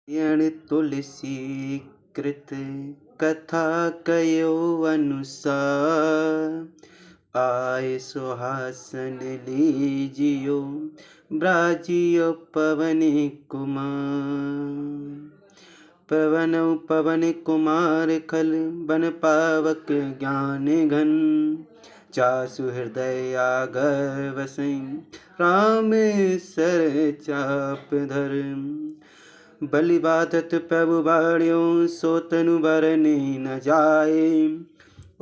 यण तुलसी कृत कथा कयो अनुसार। आए सुहासन लीजियो ब्राजियो पवन कुमार। पवन कुमार खल बन पावक ज्ञान घन। चासु हृदय आगर वसई राम सर चाप धर। बलि बाधत प्रभु बाण्यो सो तनु बरने न जाए।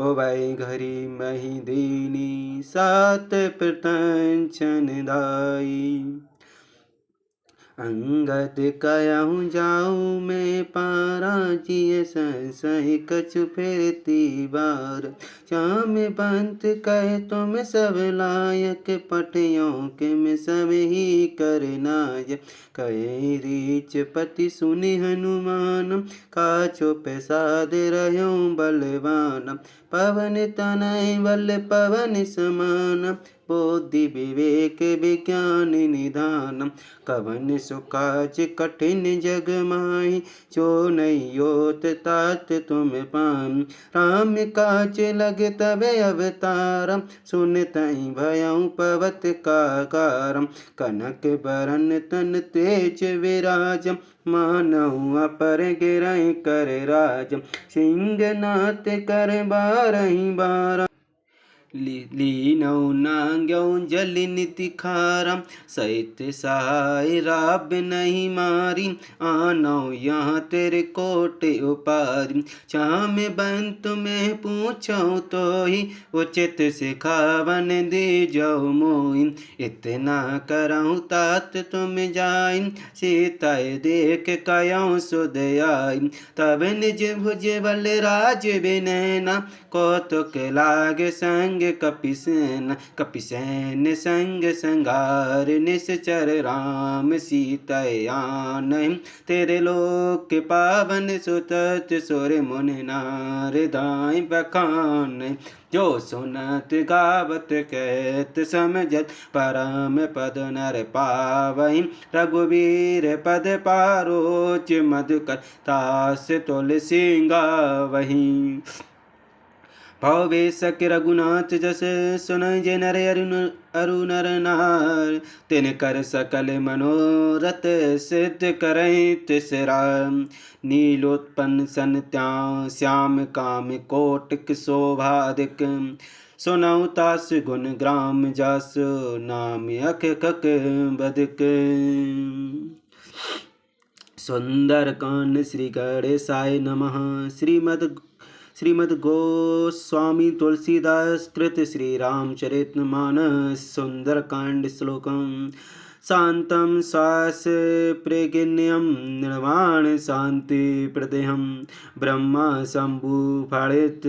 ओ भाई घरी मही दीनी सात प्रतंचन दाई। अंगद कयहु जाऊँ मैं पारा जिय संसहि कछु फिरती बार। श्याम बंत कह तुम सब लायक पटियों के में सब ही करनाय। कहे रीच पति सुनि हनुमान काछो प्रसाद रह्यो बलवान। पवन तनय बल पवन समान बुद्धि विवेक विज्ञान निधान। कवन सुकाज कठिन जग माहि जो नहीं होत तात तुम पान। राम काज लग तब अवतारम सुन तई भयउ पवत काकारम। कनक बरन तन तेज विराजम मानहु अपर गिरहि कर राजम। सिंहनाथ कर बारहि बारा लीनौ नांग्यौ जल निति खारम। सहित सहाय राब नहीं मारी आनौ यहाँ तेरे कोट उपारी। श्याम बंत में पूछौ तो ही उचित सिखावन दे जाओ मोहि। इतना करऊँ तात तुम जाय सीता देख कयौ सुध आई। तब निज भुज बल राज बिनैना कौतुक लाग संग कपिसेन संग संगार। निश्चर राम सीता आन तेरे लोक पावन सुतत सुर मुनि नारदाय बखान। जो सुनत गावत कहत समझत परम पद नर पावहीं। रघुवीर पद पारोच मधुकर तास तुलसी गावहीं। भवे सके रघुनाथ जस सुनय जे नर अरु नर नार। तिन कर सकल मनोरथ सिद्ध करहि तिस राम। नीलोत्पन्न सन त्यां श्याम काम कोटिक शोभाधिक। सुनौ तास गुण ग्राम जस नाम अख कक बदिक। सुंदर कांड श्री गणेशाय नमः। श्रीमद् गोस्वामी तुलसीदास कृत श्री रामचरितमानस सुंदरकांड श्लोकम। शांतं श्वास प्रगिन्यं निर्वाण शांति प्रदेहं। ब्रह्मा शंभु फलित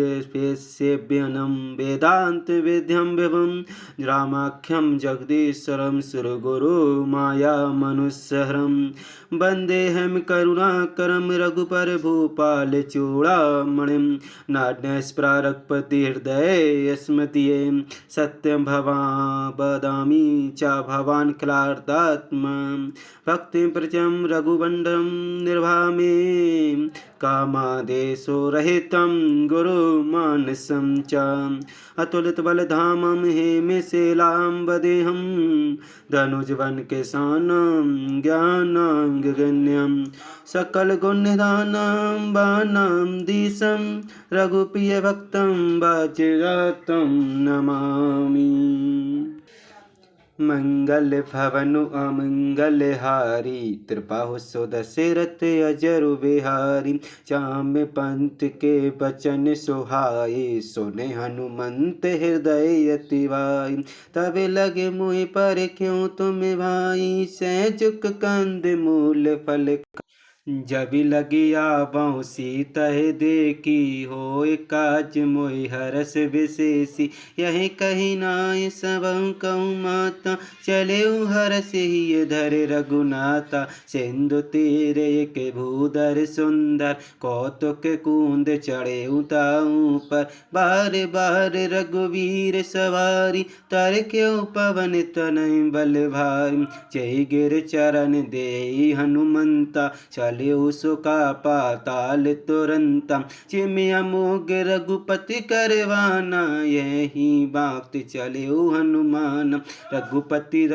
सेव्यनं वेदांत विद्यं विभुं। रामाख्यं जगदीश्वरं सुरगुरु माया मनुष्यहरं। वंदेहं करुणाकरं रघुपर भूपाल चूड़ामणिं। नाड्यस्प्रारक्पति हृदये स्मृतिये सत्यं वदामि च भवान् खिलार्दात्मा। भक्तिं प्रचं रघुवंदं निर्भामि कामादेशो रहितं गुरुमानसं च। अतुलित बलधामं हेमशिलां वदेहं। धनुजवन किसानं ज्ञानांगगण्यं। सकल गुणनिधानं बाणं दिशं। रघुप्रिय भक्तं वाजरतं नमामि। मंगल भवन अमंगल हारी कृपाहु सो दशरथ अजरु बिहारी। श्याम पंत के बचन सुहाए सुने हनुमंत हृदय अति भाई। तब लगे मुहि पर क्यों तुम भाई सहजुक कंद मूल फल। जब लगी आवहु सीता देखी होय काज मोहि हरस विशेषी। यही कही नाय सबहु कहूँ माता चले हरस ही धर रघुनाथा। सिंधु तीर एक भूधर सुंदर कौतुक कूंद चढ़े उताऊं पर। बार बार रघुवीर सवारी तर क्यों पवन तनय बल भारी। जय गिर चरण दे हनुमंता चल चले सुका पाताल तुरंत। चिमिया मोग रघुपति करवाना, यही बात चले हनुमान। रघुपति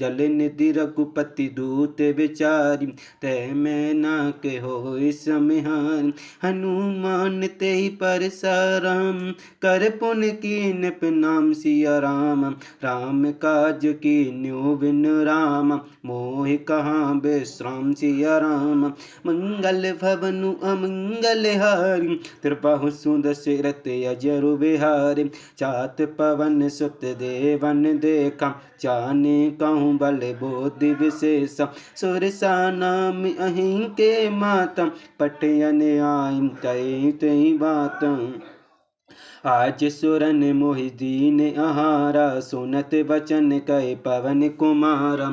जल निधि रघुपति दूत विचारी, तय मैं ना के हो समिहारी। हनुमान ते पर साराम, कर पुन कीन नाम सिया राम। राम काज कीन्यो बिन राम, मोहि कहाँ विश्राम सिया राम। मंगल भवनु अमंगल हारी, कृपाहु सुदशरथ अजरु बिहारी। चात पवन सुत देवन देखा, जाने कहूँ बल बोधि विशेष। सुरसा नाम अहिं के माता, पटयन आई तई तई बात। आज सुरन मोहि दीन आहारा, सुनत वचन कहे पवन कुमार।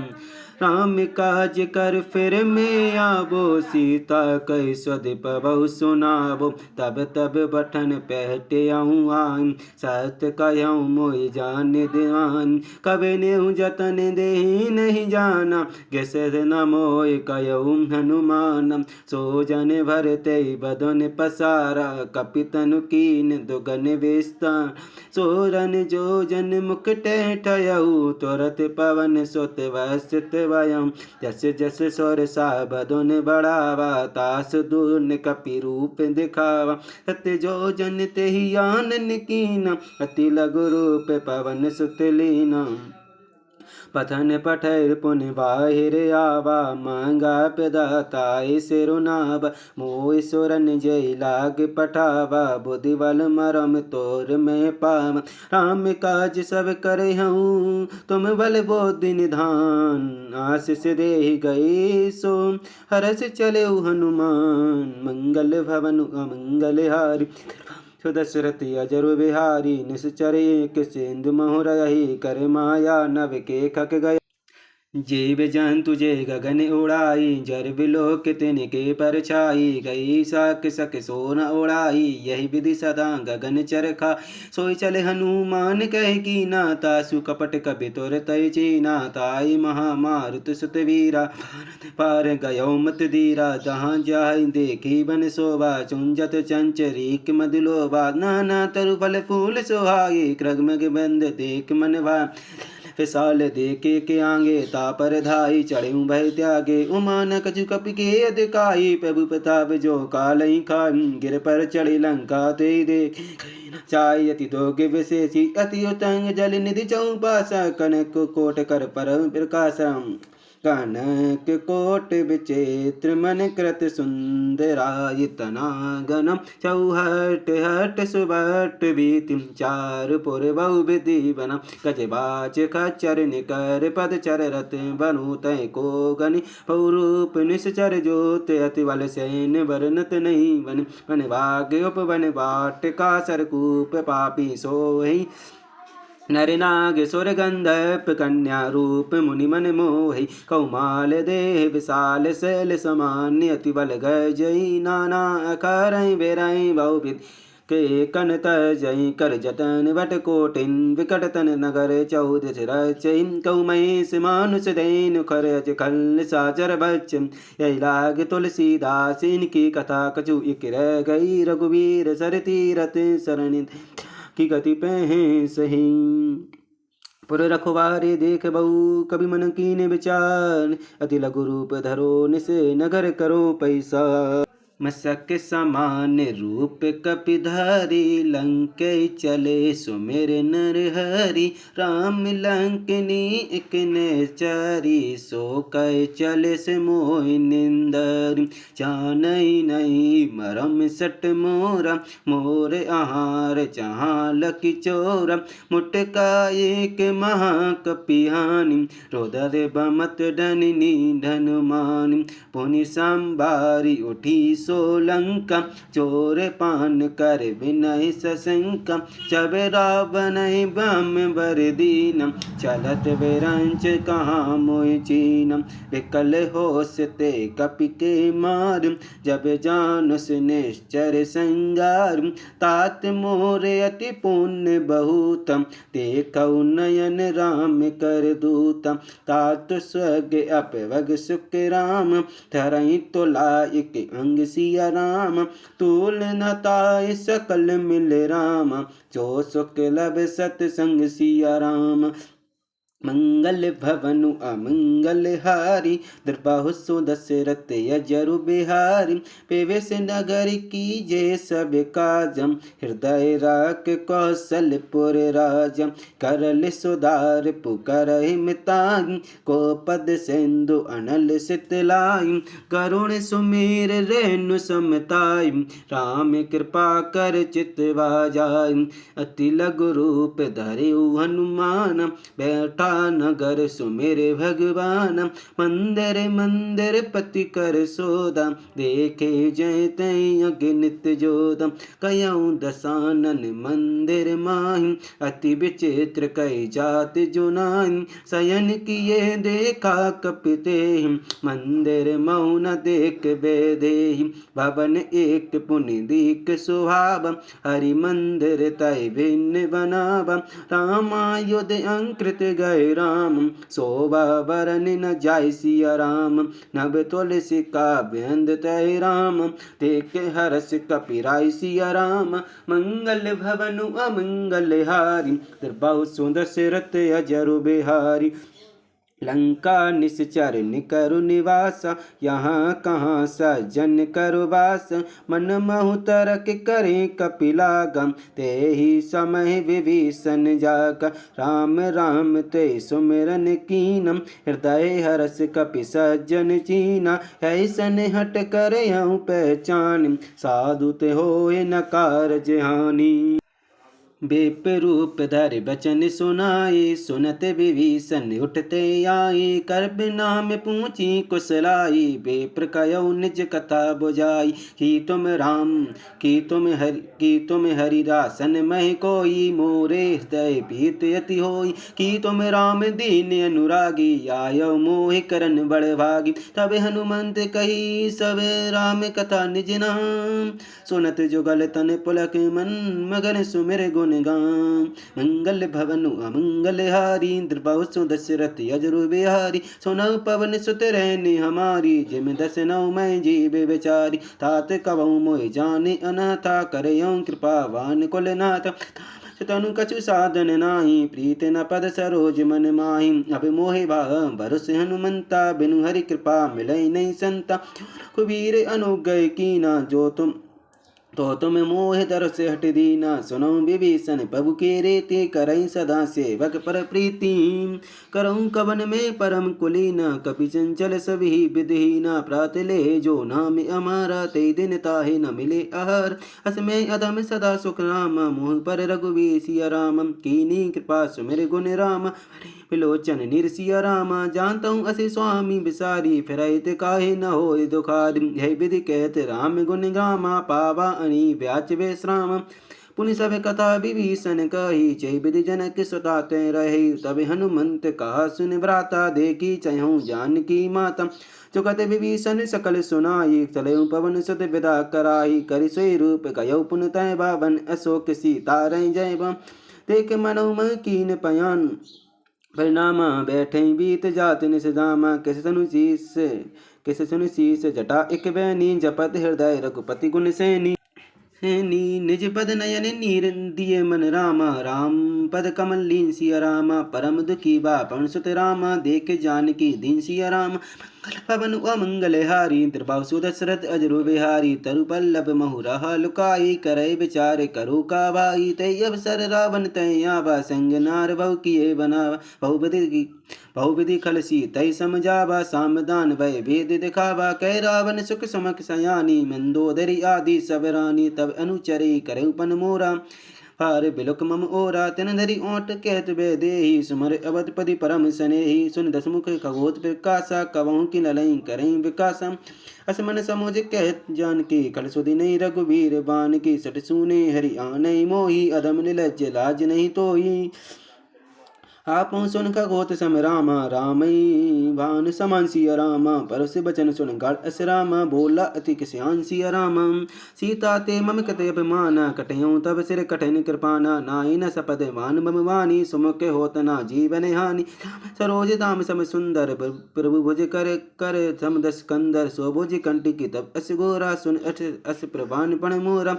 राम काज कर फिर में आवो, सीता कह स्वधि पवहु सुनावो। तब तब बठन पहटे आऊँ, सत कहूँ मोहि जान दीवान। कबि नेहु जतन देहि नहीं जाना, गैसे न मोहि कहूँ हनुमान। सो जन भरते बदन पसारा, कपितनु कीन दुगन विस्तार। सोरन जो जन मुकुट ठयऊ, तुरत पवन सुत वसित वयम्। जस जस स्वर साबदन बढ़ावा, तास दूर कपि रूप दिखावा। सत्य जो जन तेहि आनन कीना, अति लघु रूप पवन सुत लीना। पथन पठैर पुन बाहिर आवा, मांगा प्रदाताय सिरुनावा। मोहि सुरन जय लाग पठावा, बुद्धि बल मरम तोर में पावा। राम काज सब करे हूँ, तुम बल बुद्धि निधान। आशीष देहि गए सो, हरष चले हनुमान। मंगल भवन अमंगल हारी, सुदशरथ अजरु बिहारी। निश्चर एक सिंधु मोहरहि, कर माया नभ के खक गया। जीव जंतु जे गगन उड़ाई, जर बिलोक तिनके परछाई। गई साक सक सोन उड़ाई, यही विधि सदा गगन चरखा। सोई चले हनुमान कह कीना, तासु कपट कपि तुर तय चीना। ताई महामारुत सुत वीरा, पार गयो मत धीरा। जहाँ जाहि देखी बन शोभा, चुंजत चंचरीक मधुलोभा। नाना तरु फल फूल सोहाई, क्रगमग बंद देख मन भाई। विशाल देखे के आगे, तापर धाई चढ़े भय त्यागे। उमान कछु कपि के अधिकाई, प्रभु प्रताप जो कालहि खाई। गिर पर चढ़ी लंका ते देख, चाय अति दोग विशेषी। अति उतंग जल निधि चौपासा, कनक कोट कर पर प्रकाशम। कनक कोट विचित्र मन कृत सुंदरायतना गणम। चौहट हट सुबट भीतिम, चार पुर बहु विधि बनम। गजबाज खच्चर निकर पद चर रथ, बनु तय को गनि पौरूप निश्चर जोत। अति बल सैन वर्णत नहीं बन, वन भाग्य उपवन बाट का सरकूप। पापी सोहि नर नाग सुर गंधर्प, कन्या रूप मुनि मन मोहि। कौमाल देह विशाल शैल समान, अति बल गजई नाना अकारहि बेरहि बहुविध। के कन तजई कर जतन बट कोटिन, विकट तन नगर चौदस रचइन। कौ महेश मानुष दैन खर अज खल साचर बच्च। यही लाग तुलसीदास इनकी कथा, कछु इक रह गई रघुवीर सर तीरथ शरण। की गति पह सही, पुर रखवारे देख बहु कवि मन कीन विचार। अति लघु रूप धरो निस नगर करो पैसा। मसक समान रूप कपिधारी, लंके चले सुमिर नर हरि। राम लंकनी एक नेचारी, सो कै चले से मोहि निंदर। जानई नहीं मरम सट मोरा, मोर आहार जहाँ लकी चोरा। मुटका एक महाकपिहानी, रोदर बमत डननी धनुमानी। पुनि संबारी उठी सोलंका, चोर पान कर विनय सशंका, जब रावण ब्रह्म वर दीनम, चलत विरंच कहाँ मोहि चीनम, विकल होश ते कपि के मार, जब जानस निश्चर संगार, तात मोरे अति पुण्य बहुतम, देखौ नयन राम कर दूतम, तात स्वर्ग अपवग सुख राम, धरई तो लायक अंग सिया राम, तूल न ताय सकल मिल राम, जो सुख लब सतसंग सिया राम। मंगल भवनु अमंगल हारी, द्रबाहु सो दशरथ अजरु बिहारी, पेवेश नगर की जय सब काजम, हृदय राख कौशलपुर राजम, करल सुधार पुकारहि मिताई, को पद सिंधु अनल शीतलाई, करुण सुमेर रेणु समताई, राम कृपा कर चितवा जाई, अति लघु रूप धरिउ हनुमान, बैठा नगर सुमेरे भगवान, मंदिर मंदिर पति कर सोदा, देखे जय तय अगणित जोदा, कयऊ दसानन मंदिर माहि, अति विचित्र कई जात जुनाहि, शयन किए देखा कपिते, मंदिर मौन देख बेदेहि, भवन एक पुनि दीक सुहाव, हरि मंदिर तय भिन्न बनावा, रामायुध अंकृत गए राम, शोभा बरन न जाय सिया राम, नभ तुलसी का बेंद तय राम, देख हरस कपिराय सिया राम, मंगल भवनु अमंगल हारी, द्रबाहु सो दशरथ अजरु बिहारी, लंका निश्चर निकरु निवास, यहाँ कहाँ सज्जन करु वास, मन महु तरक करे कपिलागम, ते ही समय विभीषण जाग, राम राम ते सुमिरन कीनम, हृदय हरस कपि सज्जन चीना, ऐसन हट कर यूँ पहचान, साधु ते होए न कारज हानि, बेप रूप धर बचन सुनाए, सुनत विभीषण उठते आए, करब नाम पूछी कुशलाई, बेप्र कयौ निज कथा बुझाई, कि तुम राम कि तुम हरि दासन मह कोई, मोरे हृदय भीत यति होई, कि तुम राम दीन अनुरागी, आयो मोहि करन बड़ भागी, तब हनुमंत कही सब राम कथा निज नाम, सुनत जुगल तन पुलक मन, मगन सुमिर गुण गान, मंगल भवनु अमंगल हारी, द्रबाहु सो दशरथ अजरु बिहारी, सुनौ पवन सुत रहनी हमारी, जिम दसनौ मैं जीव बेचारी, तात कबहु मोहि जाने अनाथा, करयौ कृपावान कुलनाथ, तनु कछु साधन नाही, प्रीत न पद सरोज मन माहि, अब मोहि भरोस हनुमंता, बिनु हरि कृपा मिलै नहीं संता, कुबीर अनुग्रह कीना, जो तुम मोह दरस हट दीना, सुनो विभीषण प्रभु के रेते, करई सदा सेवक पर प्रीति, करऊँ कवन में परम कुलीना, कपि चंचल सभी विधिहीना, प्रात ले जो नाम हमारा, ते दिन ताहि न मिले आहार, असमय अधम सदा सुख राम, मोह पर रघुवीर सिया राम, कीनी कृपा सुमिर गुण राम, विलोचन निरसिया रामा, जानता हूँ असे स्वामी बिसारी, फिरैत काहे न होय दुखारी, यही विधि कहत राम गुण गामा, पावा अनि व्याच विश्राम, पुनि सब कथा विभीषण कही, जय विधि जनक सुता तै रही, तब हनुमंत कहा सुन भ्राता, देखी चहु जानकी माता, चुकत विभीषण सकल सुनाई, चलऊ पवन सुत विदा कराई, करि सोई रूप गयौ पुन तै बावन, अशोक सीता रहि जय बम, देख मनौ मन कीन पयान, परिणामा बैठे बीत जात निस जामा, किस सुनु शीस जटा इक बैनी, जपत हृदय रघुपति गुण सैनी, निज पद नयन नीर दिए मन रामा, राम पद कमल लीन सिया रामा, परम दुखी बापन सुत रामा, देख जानकी दीन सिया राम, पवन अमंगल हारी, द्रबाहु सो दशरथ अजरु बिहारी, तरु पल्लव महु रहा लुकाई, करय विचार करो का भाई, तय अवसर रावण तय आवा, संग नार बहु किए बनावा, बहुविधि खलसी तय समझावा, सामदान भय भेद दिखावा, कह रावण सुख समक सयानी, मंदोदरी आदि सब रानी, तब अनुचरी करऊपन मोरा, हार बिलुक मम ओरा तिन धरि ओट कहत देहि सुमर अवधपति परम सनेहि सुन दसमुख खगोत प्रकाशा कवहु की ललई करई विकासम अस मन समोज कहत जानकी कल सुधि नहीं रघुवीर बान की सट सुने हरि आनई मोही अधम निलज्ज लाज नहीं तोही आपो सुन खगोत सम रामा रामई भान समान सिया रामा परस बचन सुन गढ़ अस रामा बोला अति किस्यान सिया रामा सीता ते मम कते अभिमाना कटयों तब सिर कठिन कृपाना नाई न सपद मान मम वानी सुमुख होत ना जीवन हानि सरोज दाम सम सुंदर प्रभु भुज कर कर सम दस कंदर सोभुज कंटि की तब अस गोरा सुन अस प्रभान पण मोरा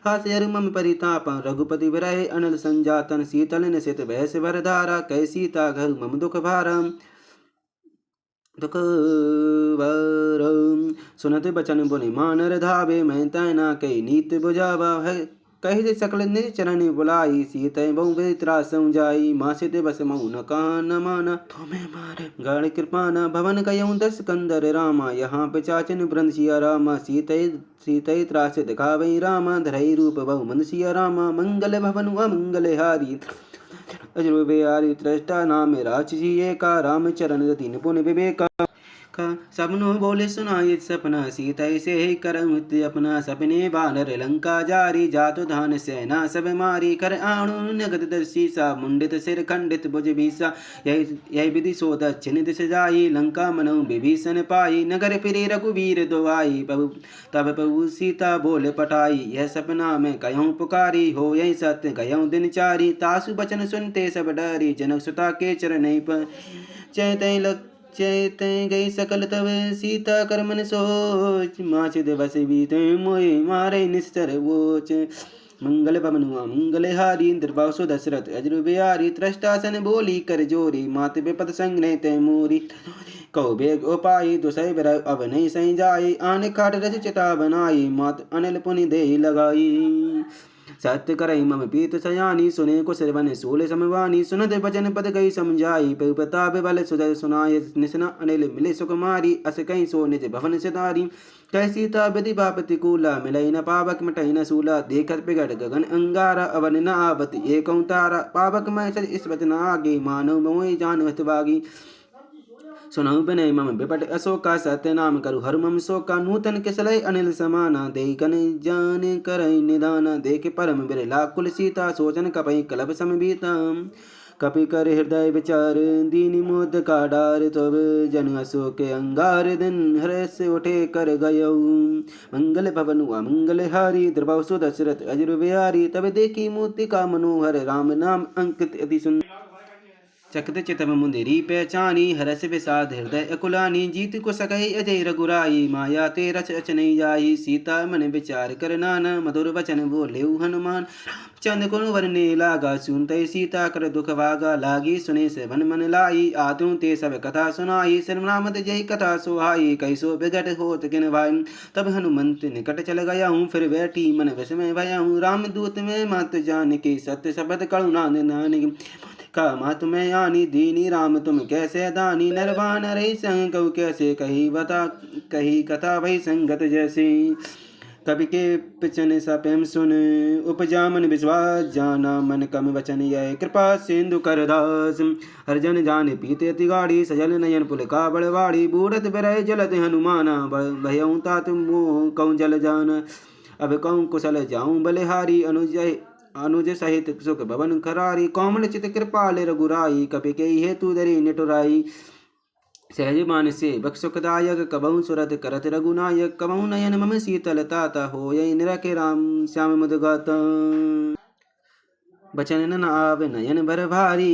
हास्य मम परिताप रघुपति विरह अनल संजातन शीतल निशित भैस भरधारा कैसी ताघर मम दुख भारम दुख भारम सुनत बचन बुनि मानर धावे मैं तैना कई नीत बुझावा है कही सकल निचरण बुलाई सीत बहु बेत्रा समझाई मासित बस मऊ न कान माना तुम्हें मारे गण कृपाना भवन कयऊ दस कंदर रामा यहाँ पे चाचन वृंद सिया रामा सीत त्रास दिखावई रामा धरई रूप बहु मन सिया रामा मंगल भवन अमंगल हारी अजरुबेयारी त्रष्टा नाम राक्षसी एका राम चरण दीन पुन विवेका सबनो बोले सुनाई सपना सीता से करम अपना सपने बानर लंका जारी जातु धान सेना सब मारी कर आणु नगद दर्शी सा मुंडित सिर खंडित भुज भीसा यही विधि सो दक्षिण दिश जाई लंका मनु विभीषण पाई नगर फिरे रघुवीर दुआई तब प्रभु सीता बोले पटाई यह सपना में कयूं पुकारी हो यही सत्य गयूं दिन चारी तासु बचन सुनते सब डरी जनक सुता के चरण पर चैत गई सकल तब सीता कर मन सोच माछ दिवस बीते मोहि मारे निश्चर वोच मंगल भवनुआ मंगल हारी इंद्रवासु दशरथ अजरु बिहारी त्रष्टासन बोली कर जोरी मात विपद संग नहीं तय मोरी कौ बेग उपाई दुसै बर अब नहीं सही जाई आने खाट रस चिता बनाई मात अनिल पुनि दे लगाई सत्य करई मम पीत सयानी सुने को सिरवन सूल समवानी सुनत बचन पद गई समझाई प्रताप बल सुदय सुनाय निसना अनिल मिले सुकुमारी अस कहीं सो निज भवन सिधारी कह सीता विधि बापति कूला मिलई न पावक मिटई न सूला देखत बिगड़ गगन अंगारा अवन न आवत एक तारा पावक मैं सज इस वचन आगे मानव मोहि जान बागी सुनहु बिनय मम विपट अशोका सत्य नाम करु हर मम शोका नूतन किसलय अनिल समाना दे कन जान करई निदाना देख परम बिरला कुल सीता सोचन कपई कलप समबीता कपि कर हृदय विचार दीनी मोद का डार तब जन अशोक अंगार दिन हर्ष उठे कर गयऊ मंगल भवन मंगल हारी द्रभाव सु दशरथ अजर बिहारी तब देखी मूर्ति का मनोहर राम नाम अंकित अति सुंदर चकत चितम मुंदेरी पहचानी हरस विषाद हृदय अकुलानी जीत को सकई अजय रघुराई माया ते रच अचनई जाई सीता मन विचार कर नाना मधुर वचन बोले हनुमान चंद को वरने लागा सुनते सीता कर दुख भागा लागी सुने से मन मन लाई आतु ते सब कथा सुनाई सर्वनामत जय कथा सुहाई कैसो बिगट होत किन भाई तब हनुमंत निकट चल गया हूँ फिर बैठी मन विस्मय भया हूँ राम दूत में मत जान के सत्य शब्द करुणा नानी का मत में आनी दीनी राम तुम कैसे दानी नरवान रे संग कहु कैसे कही कथा भई संगत जैसी कवि के पिछन सा प्रेम सुन उपजा मन विश्वास जाना मन कम वचन यह कृपा सिंधु कर दास हरजन जान पीते अति गाड़ी सजल नयन पुल का बड़वाड़ी बूढ़त बिरह जलत हनुमाना भयऊ तात मोह कहूँ जल जान अब कहूँ कुशल जाऊँ बलिहारी अनुज सहित सुख भवन खरारी कोमल चित कृपाल रघुराई कपि के हेतु दरी निटुराई सहज मान से बक सुखदायक कबहु सुरत करत रघुनायक कबहु नयन मम शीतल ताता हो यही निरखे राम श्याम मुदगाता बचन न आवे नयन भर भारी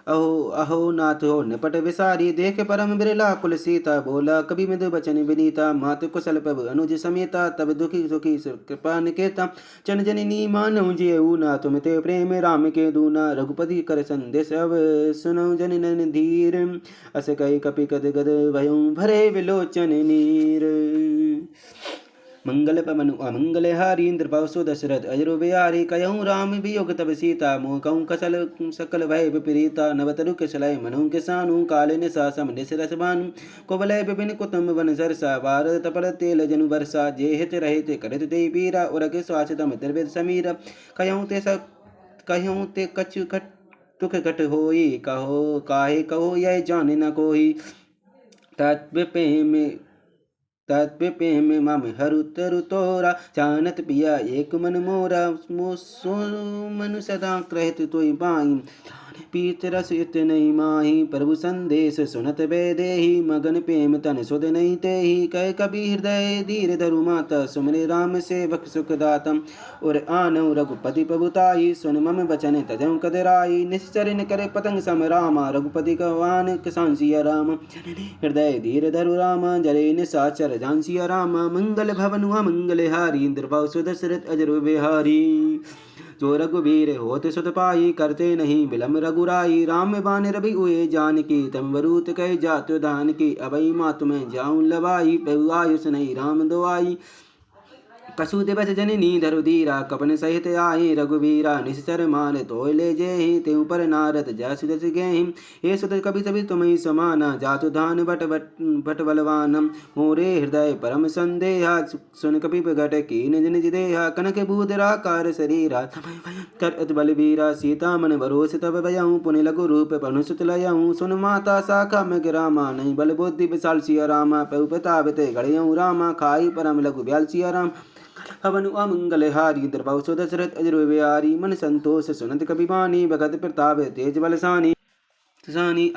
अहो अहो नाथ हो नपट विसारी देख परम बिरला कुल सीता बोला कभी मृदु बचन विनीता मात कुशल प्रभु अनुज समेता तब दुखी सुखी कृपा निकेता चन जननी मानव जेऊ ना तुम ते प्रेम राम के दूना रघुपति कर संदेश अब सुनऊ जनन धीर अस कई कपि कद गद भयऊ भरे विलोचन नीर मंगल पवन अमंगल हारी इंद्रपाव सो दशरथ अजर बिहारी कयहूँ राम वियोग तब सीता मोह कहूँ कसल सकल भय विपरीता नवतरु किशलय मनु किसानु काले निशासम निशरस भानु कुबलय विपिन कुतुम वन सरसा भारत तपल तेल जनु वर्षा जे हित रहित करत ते पीरा उरग स्वाचितम त्रिविद समीर कहूँ ते कछु खट दुख घट होई कहो काहे कहो यह जाने न कोई तत्व प्रेम मम हरु तरु तोरा जानत पिया एक मन मोरा सो मनु सदा कृत तोय बाई पीत रस इत नहीं माही प्रभु संदेश सुनत बेदेही मगन प्रेम तन सुध नहीं तेही कह कबि हृदय धीर धरु माता सुमरे राम सेवक सुखदातम और आनव रघुपति प्रभुताई सुन मम वचन तजं कदराई निश्चरण करे पतंग सम रामा रघुपति गवान किसानसिया राम हृदय धीर धरु राम जरे निशाचर झांसिया राम मंगल भवन मंगल हारी इंद्रभाव सुदशरथ अजर बिहारी जो रघुवीर होत सुत पाई करते नहीं विलम रघुराई राम बान रवि उए जान की तम वरूत कह जात दान की अभई मात में जाऊं लवाई प्रभु आयुष नहीं राम दुआई कछु दिवस जननी धरु धीरा कपन सहित आए रघुवीरा निश्चर मान तोय ले जेहि तेउ पर नारद जसु दस गेहि हे सुत कवि सभी तुम्हें समाना जातु धान बट बलवानम मोरे हृदय परम संदेहा सुन कपि प्रगट कीन जन जिदेहा कनक बूधरा कार शरीरा कर बलवीरा सीता मन भरोस तब भयऊँ पुनि लघु रूप पनु सुत लयऊँ सुन माता शाखा में रामा नहीं बल बुद्धि विशाल सिया रामा प्रभु प्रतापते गढ़यऊँ रामा खाई परम लघु ब्याल सिया राम हवनु अमंगल हारी द्रभाव सो दशरथ अजर बिहारी मन संतोष सुनत कपि बानी भगत प्रताप तेज बलसानी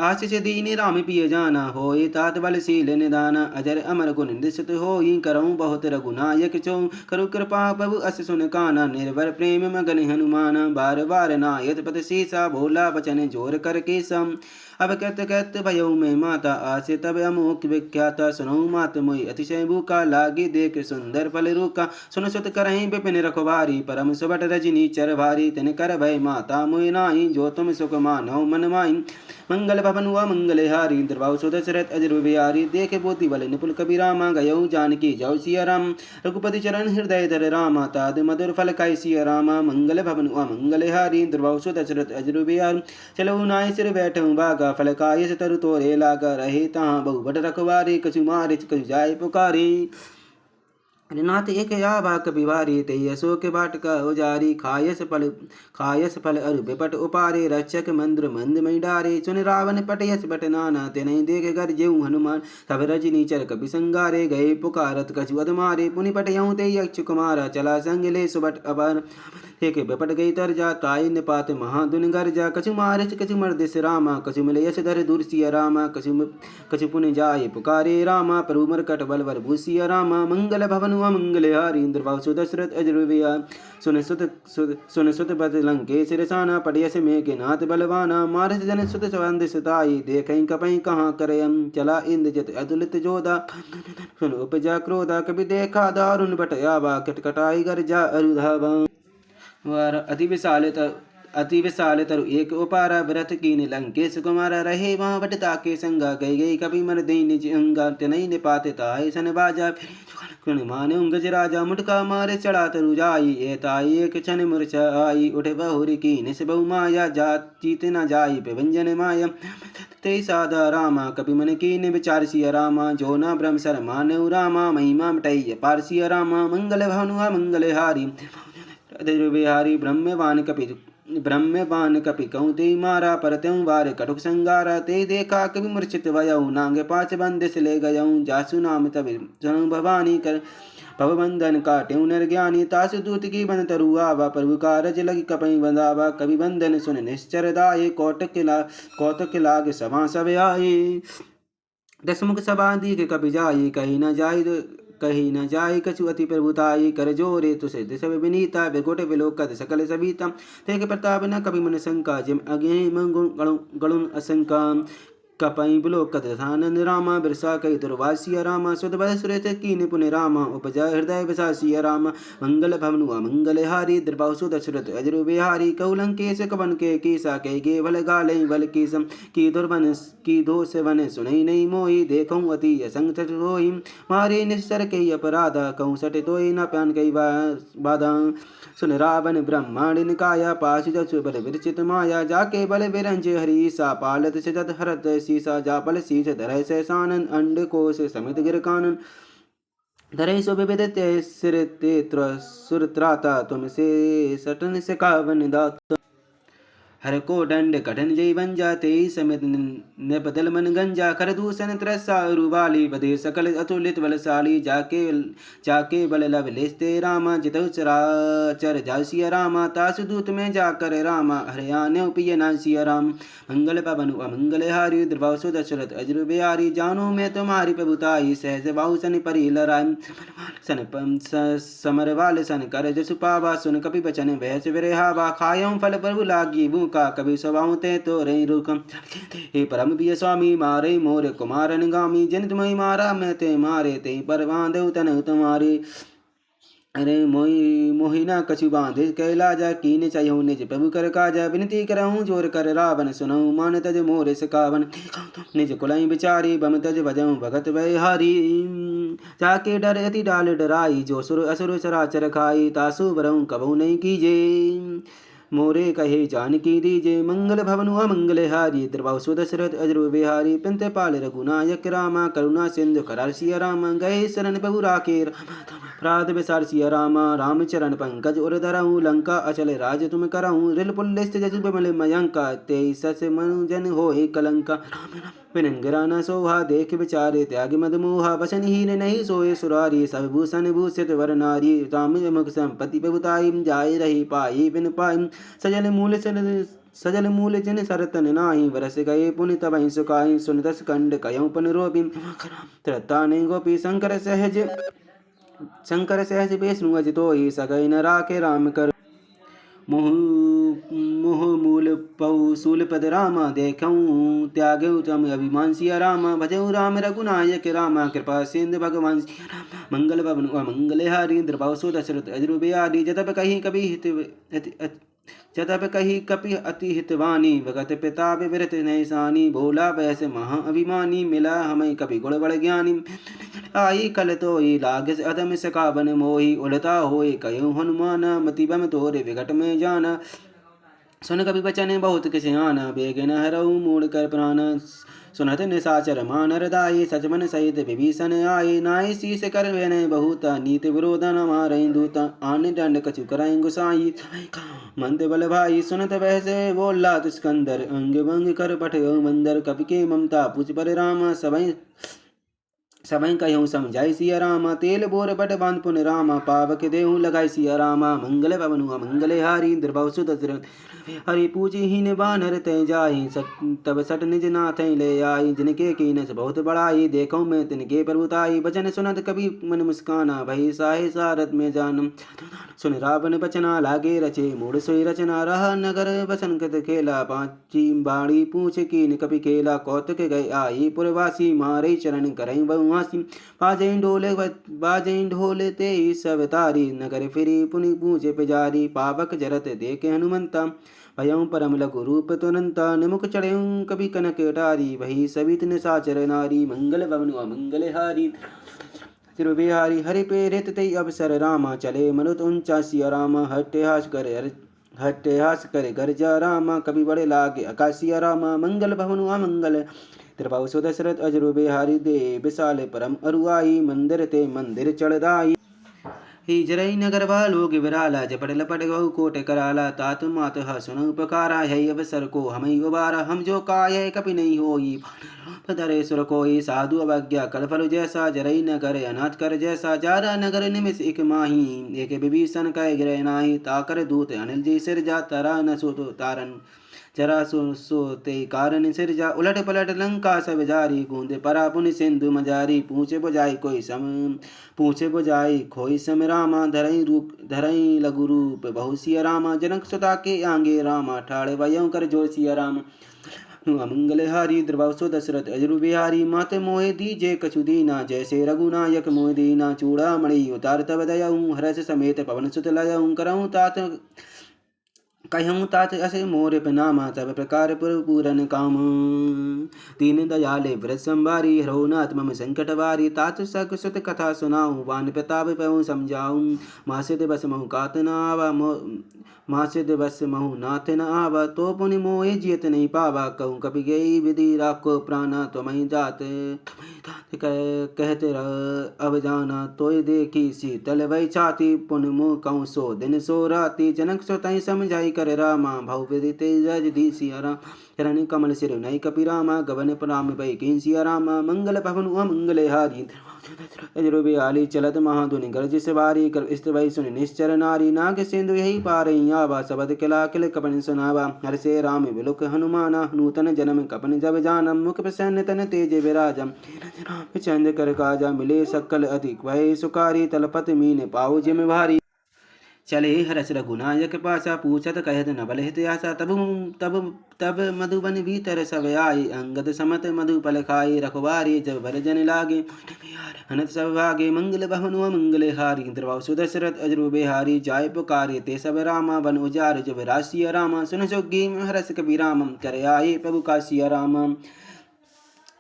आशीष दीनी राम पिय जाना होय तात बलशील निदाना अजर अमर गुण निश्चित होई करऊँ बहुत रघुनायक चौ करु कृपा प्रभु अस सुन काना निर्भर प्रेम मगन हनुमाना बार बार नायत पत सीसा भोला बचन जोर कर के सम अब कहत भयो में माता आसे तब अमोक विख्याता सुनो मात मोई अतिशय भूखा लागी देख सुंदर फल रूका सुन सुत करहीं विपिन रखवारी परम सुबट रजनी चर भारी तिन कर भय माता मोई नाई जो तुम सुख मानो मन माई मंगल भवन हुआ मंगल हारी द्रभाव सुदशरथ अजर बिहारी देखे बोति बल निपुल कबि रामा गयऊ जानकी जाऊ सिया राम रघुपति चरण हृदय धर रामा ताद मधुर फल खाई सिया रामा मंगल भवन हुआ मंगल हारी द्रभाव सुदशरथ अजर बिहारी चलो नाय सिर बैठऊँ बागा फल काय तरु तोरे लागा रहे तहाँ बहु बट रखवारे कछु मारे कछु जाय पुकारे नाथ एक आभा कपिवारी ते अशोक बाट का उजारी खायस फल अरु विपट उपारे रक्षक मंद्र मंद मई डारे चुन रावण पटयस बट नाना ते नहीं देख कर जेऊ हनुमान तब रजनी चर कपि संगारे गए पुकारत कछु अधमारे पुनि पटयऊ ते यक्ष कुमारा चला संग ले सुबट अबर एक विपट गई तर जा ताई निपात महादुन गर जा कछु मारिस कछु मर्दिस रामा कछु मिले यश धर दूरसिया रामा कछु पुनि जाय पुकारे रामा प्रभु मरकट बलवर भूसिया रामा मंगल भवन मंगल हारी इंद्रभाव सुदशरथ अजर बिहारी सुन सुत बद लंके सिरसाना पटियस में के नाथ बलवाना मारस जन सुत सवंद सुताई देखई कपई कहाँ करयम चला इंद्रजित अतुलित जोधा सुन उपजा क्रोधा कभी देखा दारुण बटयावा कटकटाई गर जा अरुधावा अति विशाल तरु एक उपारा व्रत कीन लंकेश कुमारा रहे वहाँ बटता के संगा गई कभी मर दई निज अंगा तनई निपाते ताय सन बाजा माने गज राजा मुटका मारे चढ़ा तरु जाई ए ताई एक क्षण मूर्छा आई उठे बहुरी कीन से बहु माया जात जीत न जाई पे व्यंजन माया ते साधा रामा कपि मन कीन विचार सिया रामा जो न ब्रह्म सर मानव रामा महिमा मिटाई पार सिया रामा मंगल भवनुआ मंगल हारी बिहारी ब्रह्मवान कपि कहूँ ते मारा पर त्यों वार कटुक संगारा ते देखा कभी मूर्छित वयऊ नांग पाँच बंदिश ले गयऊ जासु नाम तब जनु भवानी कर भवबंधन काट्यऊ निर्ज्ञानी तासु दूत की बन तरुआवा प्रभु कारज लगी कपई बंधावा कवि बंधन सुन निश्चर दाये कौतक लाग सभा सब आये दसमुख सभा दीख कपि जाई कही न जाय कछु अति प्रभुताई कर जोरे तुसे दिश विनीता विगुट विलोकत सकल सभीता तेक प्रताप न कभी मन शंका जिम अज्ञे गणुन असंका कपई बुलोक दशानन रामा बिरसा कई दुर्वासिया रामा सुध बल सुरत की निपुण रामा उपजा हृदय विशासिया राम मंगल भवनु अमंगल हारी द्रबाहु सुध सुरत अजरु बिहारी कौलंकेश कवन के कीसा के गे बल गाले बल कीसम की दुर्बन की दोष वन सुनई नहीं मोही देखऊँ अति असंग रोही मारे निस्सर के अपराधा कहूँ सट तोई न प्यान कई बाधा सुन रावण ब्रह्मांड निकाया पाश जसु बल विरचित माया जाके बल विरंज हरी सा पालत सजत हरत सीसा जा बल शीस धरय से सानन अंड कोश समित गिर कानन धरे सो विविध ते सिर ते सुरत्राता तुम से सटन से कावन दात हर को दंड कठन जय बन जाते समित न बदल मन गंजा कर दूषण त्रसा रुबाली बधे सकल अतुलित बलशाली जाके बल लव लेस्ते रामा जितु चराचर जासिया रामा तासु दूत में जाकर रामा हरियाण्य पिय नासिया राम मंगल पवन अमंगल हारी द्रभाव सुदशरथ अजर बिहारी जानो मैं तुम्हारी प्रभुताई सहज बाहु सन परी लराय सन समर वाल सन कर जसु पावा सुन कपि बचन वैस विरहावा खायम फल प्रभु लागी का कभी स्वभाव ते तो रही रुकम हे परम पिय स्वामी मारे मोर कुमारन गामी जन तुम्हें मारा मैं ते मारे ते पर बांधो तन तुम्हारे अरे मोहिना कछु बांधे कैला जा कीन चाहिए निज प्रभु कर काजा विनती करऊँ जोर कर रावण सुनऊ मान तज मोर सकावन निज कुलई बिचारी बम तज भजऊँ भगत वै हारी जाके डर अति डाल डराई जो सुर असुर सराचर खाई तासु बरऊँ कबू नहीं कीजे मोरे कहे जानकी दीजे मंगल भवनु अमंगल हारी द्रबाहु सुदशरथ अजरु बिहारी पिंत पाल रघुनायक रामा करुणा सिंधु करार सिया राम गए शरण प्रभु राखे प्राद विसार सिया रामा रामचरण पंकज उर धरऊँ लंका अचल राज तुम करऊँ रिल पुल्लिस्त जजु बिमल मयंका ते सस मनुजन हो कलंका विनन गिराना सोहा देख विचारे त्याग मद मोहा वसन हीन नहीं सोए सुरारी सब भूषण भूषित वर नारी राम मुख संपत्ति प्रभुताई जाय रही पाई बिन पाई सजल मूल जिन सरतन नाही वरस गए पुनि तबहि सुखाई सुन दस कंड कयऊ पन रोबी त्रताने गोपी शंकर सहज विष्णु अजितो ही सगई न राखे राम कर मोह मूल पौ सूल पद रामा देखऊँ त्यागऊ तम अभिमान सिया रामा भजऊ राम रघुनायक रामा कृपा सिंधु भगवान मंगल भवन अमंगल हारी द्रभाव सो दशरथ अजरु बिहारी जतप कहीं कभी जतप कही कपि अति हितवानी भगत पिता विवृत नैसानी भोला वैसे महा अभिमानी मिला हमें कभी गुण बड़ ज्ञानी आई कल तो ही लाग अदम सकावन मोही उलता होए कयो हनुमान मति बम तोरे विघट में जाना सुन कभी बचन बहुत किसी आना बेगन हरऊ मूड कर प्राण सुनत निशाचर मान हृदय सचमन सहित विभीषण आये नाय शीस कर वेन बहुत नीत विरोधन मारई दूत आन दंड कछु कराई गुसाई मंद बल भाई सुनत वैसे बोला दुष्कंदर अंग भंग कर पठ मंदर कवि के ममता पूछ पर राम सबई कहूँ समझाई सिया रामा तेल बोर बट बांध पुन रामा पावक देहूँ लगाई सिया रामा मंगल पवनु मंगल हारी द्रभाव सुदशरथ हरि पूजी हीन बानर तय जाई तब सट निज नाथ ले आई जिनके कीनस बहुत बड़ाई देखो मैं तिनके प्रभुताई बचन सुनत कभी मन मुस्काना भई साहे सारथ में जानम सुन रावण बचना लागे रचे मूड सोई रचना रहा नगर बसन कृत खेला पांची बाणी पूछ कीन कपि खेला कौतुक गए आई पुरवासी मारे चरण करई बहुआसी बाजें ढोले ते सब तारी नगर फिरी पुनि पूछे पिजारी पावक जरत देखे हनुमंता भयं परम लघु रूप तुरंता निमुख चढ़ऊँ कभी कनक अटारी वही सबित निशाचर नारी मंगल भवन अमंगल हारी बिहारी हरि प्रेरित ते अवसर रामा चले मनुत ऊंचा सिया रामा हट्टे हास करे गर्जा रामा कभी बड़े लागे आकाशिया रामा मंगल भवन अमंगल त्रिभाव सो दशरथ अजरु बिहारी दे विशाल परम अरुआई मंदिर ते मंदिर चढ़दाई ही जरई नगर लोग विराला जपट लपट गौ कोट कराला तात मात सुन उपकारा है अवसर को हमें उबारा हम जो काय कपि नहीं होई धरे सुर कोई साधु अवज्ञा कलफल जैसा जरई नगर अनाथ कर जैसा जारा नगर निमिष एक माही एक विभीषण कह गिरे नाही ताकर दूत अनिल जी सिर जा तारा न सो तो तारन जरा सोते कारण सिरजा उलट पलट लंका सब जारी गूंदे परा पुनि सिंधु मजारी पूछे बुझाई खोई सम रामा धरई लघु रूप बहु सिया रामा जनक सुता के आंगे रामा ठाड़े वयों कर जो सिया राम अमंगल हारी द्रवासो दशरथ अजरु बिहारी माते मोहे दीजे कछु दीना जैसे रघुनायक मोह दीना चूड़ामणि उतार तब दयाऊँ हरस समेत पवन सुत लयाऊँ करऊँ तात कहूँ तात असे मोर नामा तब प्रकार पूरन काम दीन दयाले व्रत संवारी हरो नाथ मम संकट वारी तात सक सुत कथा सुनाऊँ वान प्रताप पऊँ समझाऊँ मासे दिवस महु कात न आवा मासे दिवस महु नाथ न आवा तो पुनि मोहे जियत नहीं पावा कहूँ कपि गई विधि राखो प्राणा तुमहि जात कहते रह अब जाना तोय देखी शीतल वै छाती पुन मुँह कहूँ सो दिन सो राती जनक सो तई समझाई कर रामा भाव विदित जज दी सिया राम चरण कमल सिर नई कपि रामा गवन पराम भई किन सिया रामा मंगल पवन अमंगल हारी अजरु बिहारी चलत महाधुनि गरज सवारी कर स्तवै सुनि निश्चर नारी नाग सिंधु यही पारई आवा सबद किला किल कपन सुनावा हर से राम विलुक हनुमाना नूतन जन्म कपन जब जानम मुख प्रसन्न तन तेज विराजम चंद कर काजा मिले सकल अधिक वह सुकारी तलपत मीन पाओ जिम भारी चले हरस रघुनायक पासा पूछत कहत नबल हित आशा तब मधुबन भीतर सब आए अंगद समत मधुपल खाए रखवारी जब भरजन लागे हनत सब भागे मंगल भवनु मंगल हारी द्रवासु दशरथ अजरु बिहारी जाय पुकारे ते सब रामा बन उजार जब राशिया रामा सुन जोगी हरस कबि राम कर आए प्रभु काशिया रामा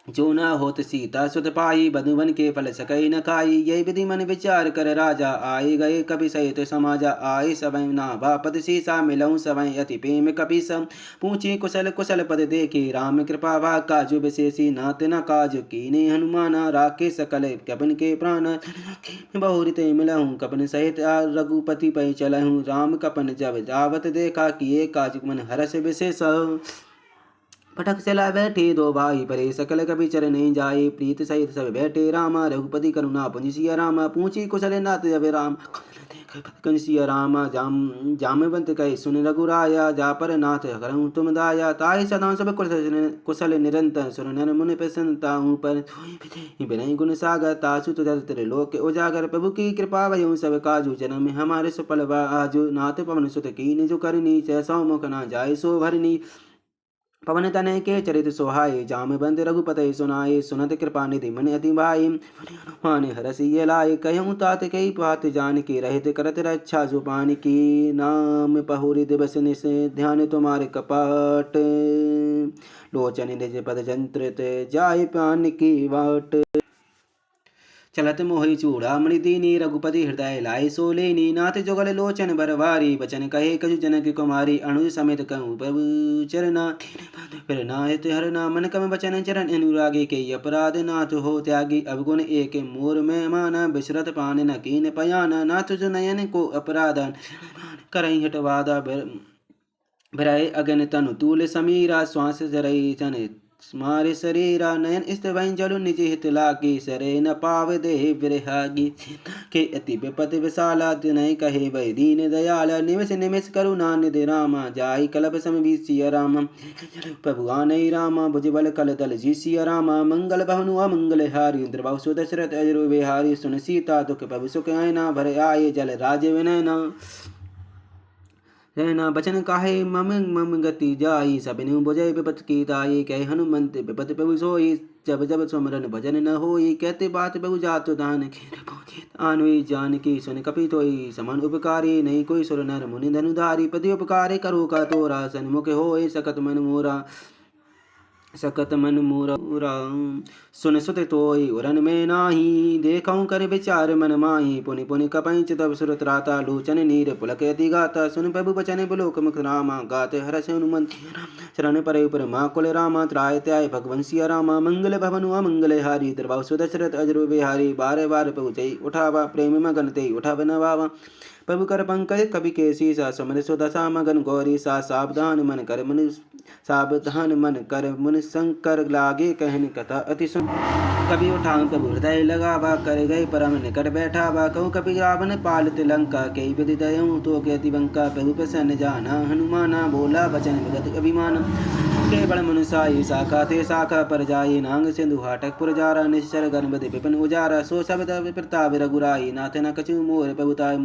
जो न होत सीता सुत पाई बधुवन के फल सकई न खाई यही विधि मन विचार कर राजा आए गए कपि सहित समाजा आए सवै नाभा पद सीसा मिलऊँ सवै अति प्रेम कपि सम पूछी कुशल कुशल पद देखे राम कृपा भा काजु विशेषी नात न काज कीने हनुमाना राखे सकल कपन के प्राण बहुरित मिलहूँ कपन सहित रघुपति पै चलहूँ राम कपन जब जावत देखा किए काज मन हरस विशेष पटक चला बैठे दो भाई परे सकल कभी चर नहीं जाए प्रीत सहित सब बैठे रामा रघुपति करुणा पुंज सिया रामा पूछी कुशल नाथ जब राम कंसिया रामा जामवंत कहे सुन रघुराया जा पर नाथ करऊँ तुम दाया ताहि सदा सब कुशल निरंतर सुन नर मुनि प्रसन्नता पर बिनय गुण सागर तासु तुझ लोक उजागर प्रभु की कृपा भयउ सब काजू जन्म हमारे सुफल आजू नाथ पवन सुत कीन जो करनी सौ मुख न जाय सो भरनी पवन तनय के चरित सोहाय जामवंत रघुपति सुनाए सुनत कृपा निधि मन अति भाई हनुमान हरसिय लाए कहूँ तात कई बात जान के रहित करत रक्षा जुबान की नाम पहुरी दिवस निस ध्यान तुम्हारे कपाट लोचन निज पद जंत्रित जाय पान की वाट चलत मोहि चूड़ामणि दीनी रघुपति हृदय लाए सोलेनी नाथ जोगल लोचन बरवारी बचन कहे कजु जनक कुमारी अणु समेत कहूँ प्रभु चरना फिर नाहित हरना मन कम बचन चरण अनुरागे के अपराध नाथ हो त्यागी अवगुण एक मोर में माना बिशरत पान न कीन पयाना नाथ जो नयन को अपराध करई हटवादा भराए अगन तनु तूल समीरा श्वास जरई तन स्मारे शरीरा नयन स्तवैं जलु निज हित लागी सरे न पाव देह विरहागी के अति विपद विशाला तिनय कहे वै दीन दयाला निमिष निमिष करुणा निधि रामा जाहि कलप सम सिया रामा प्रभु आनई रामा भुजबल कल दल जी सिया रामा मंगल बहुनु अमंगल हारी द्रवासु दशरथ अजरु बिहारी सुन सीता दुख प्रभु सुख आयना भर आये जल राज विनयना रहना बचन काहे मम गति जाई सबिनु बुझय विपत की दाई कह हनुमंत विपत प्रभु सोई जब जब सुमरन भजन न होई कहते बात बहु जातु दान आनुई जान की सुन कपि तोई समान उपकारी नहीं कोई सुर नर मुनि धनुधारी पति उपकार करो का तोरा सन्मुख होए सकत मन मोरा सुन सुत तोय उरन में नाही देखऊँ कर विचार मन माही पुनि पुनि कपंच तब सुर त्राता लोचन नीर पुलक अति गाता सुन प्रभु बचन बुलोक मुख रामा गात हरस हनुमंत शरण परे पर माँ कुल रामा त्राय त्याय भगवन सिया रामा मंगल भवनु अमंगल हारी द्रवासु दशरथ अजरु बिहारी बार बार प्रभु जय उठावा प्रेम मगन ते उठा बनवावा प्रभु कर पंकज कवि के शीसा समर सुदशा मगन गौरी सा सावधान मन कर मुन शंकर लागे कहन कथा अति सुन कभी उठाऊं प्रभु हृदय लगावा कर गए परम निकट बैठावा कहूँ कभी रावण पालित लंका कई विधि दयऊँ तो कहती बंका प्रभु प्रसन्न जाना हनुमाना बोला बचन विगत अभिमान के बड़ मुनसाई शाखा ते शाखा पर जाई नांग सिंधु हाटक पुरजारा निश्चर गणपति विपिन उजारा सो सब प्रताप रघुराई नाथ न कछु मोर प्रभुता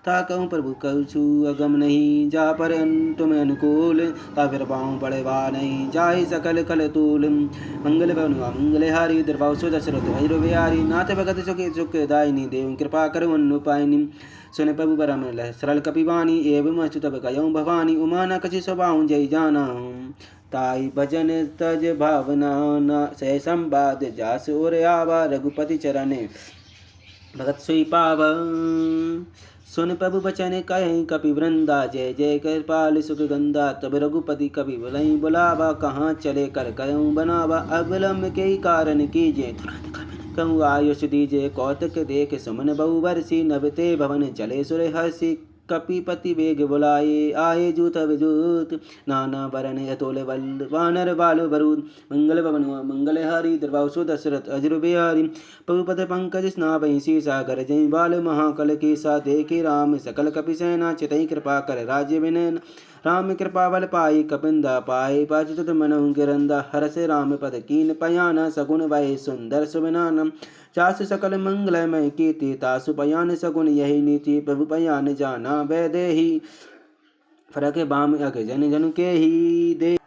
ता कहूँ प्रभु कछु अगम नहीं जा पर तुम अनुकूल ता फिर पाऊँ पड़ेवा नहीं जाहि सकल कल तूल मंगल भवन मंगल हारी द्रभाव सो दशरथ भैरव बिहारी नाथ भगत सुख सुख दायिनी देव कृपा कर अनुपायनी सुन प्रभु परम सरल कपिवाणी एवं अच्युत कयौ भवानी उमा न कछि स्वभाव जय जाना ताई भजन तज भावना न सह संवाद जास और आवा रघुपति चरणे भगत सोई पाव सुन प्रभु बचन कहीं कपि वृंदा जय जय कृपाल सुख गंदा तब रघुपति कवि बुलाई बुलावा कहाँ चले कर कयूँ बनावा अवलंब के कारण कीजिए कहूँ आयुष दीजिए कौतक देख सुमन बहु वर्षि नभते भवन चले सुर हर्षि कपिपति वेग बुलाए आए जूत विजूत नाना वरण अतोल बल वानर बाल बरूद मंगल भवन मंगल हारी द्रवासु दशरथ अजर बिहारी पहुपत पंकज स्नाभि सागर जय बाल महाकल की सा देखी राम सकल कपि सेना चितई कृपा कर राज्य विनयन राम कृपा बल पाई कपिंदा पाए पाचित मनहु गिरंदा हरस राम पद कीन पयाना सगुन वै सुंदर सुबिनानम चास सकल मंगलमय कीर्ति तासु पयान सगुन यही नीति प्रभु पयान जाना वैदेही फरक बाम अग जन जन के ही दे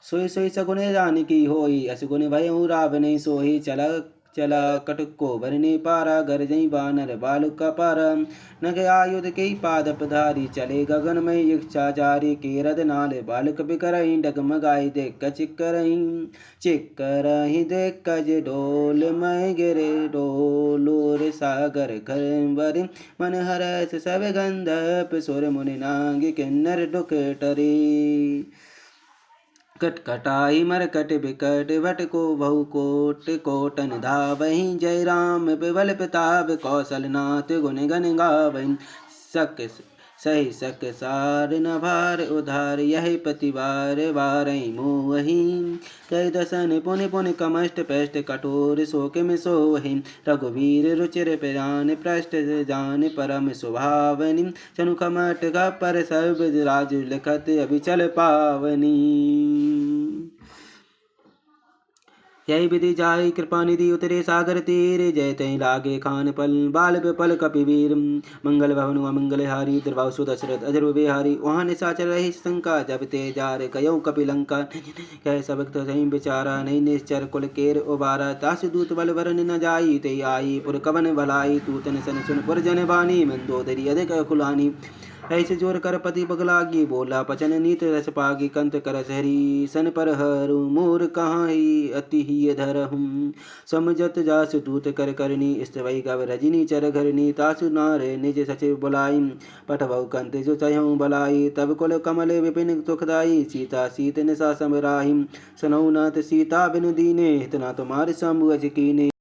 सोई सोई सगुन जान की होई असगुन भय रावण सोही चला चला कटको भरने पारा घर जई बानर बालु का पारा नग आयुध के पाद पधारी चले गगन में इच्छा जारी के रद नाले बालक बिकरई डगमगाई देख चिकरही देख कज डोल मय गिरे डोलोर सागर खर मन हरस सब गंधप सुर मुनि नांग किन्नर दुख टरे कटकटाई मरकट बिकट भट को बहु कोट कोटन धावहि जय राम बिबल प्रताप कौशलनाथ गुण गण गावहि सक सही सक सार न भार उधार यही प्रतिवार वारई मोहि कई दसन पुन पुन कमष्ट पेष्ट कठोर शोक में सोहि रघुवीर रुचिर पिरान पृष्ठ जान परम स्वभावनि चनु खमट पर सब राज लिखत अभिचल पावनी यही विधि जाय कृपा निधि उतरे सागर तीर जय तय लागे खान पल बाल पल कपिवीर मंगल भवन मंगल हारी द्रवासु दशरथ अजर बिहारी वहाँ निशाचर रही शंका जब ते जार कयौ कपिलंका कह सबक सही बिचारा नहीं निश्चर कुल केर उबारा तास दूत बल वरन न जाई ते आई पुर कवन भलाई तूतन सन सुन पुर जन बानी मंदोदरी अधिक खुलानी ऐसे जोर कर पति बगलागी बोला पचन नीत रस पागी कंत कर सहरी सन पर हरू मोर कहाँ ही अति ही धरहूँ समझत जास दूत कर करनी स्तवई गव रजनी चर घरनी तासु नारे निज सचिव बुलाई पठबऊ कंत जो चहूँ बलाई तब कुल कमल विपिन सुखदाई सीता सीत निशा समराही सुनऊ नाथ सीता बिनु दीने इतना तुम्हारे शंभु अज कीने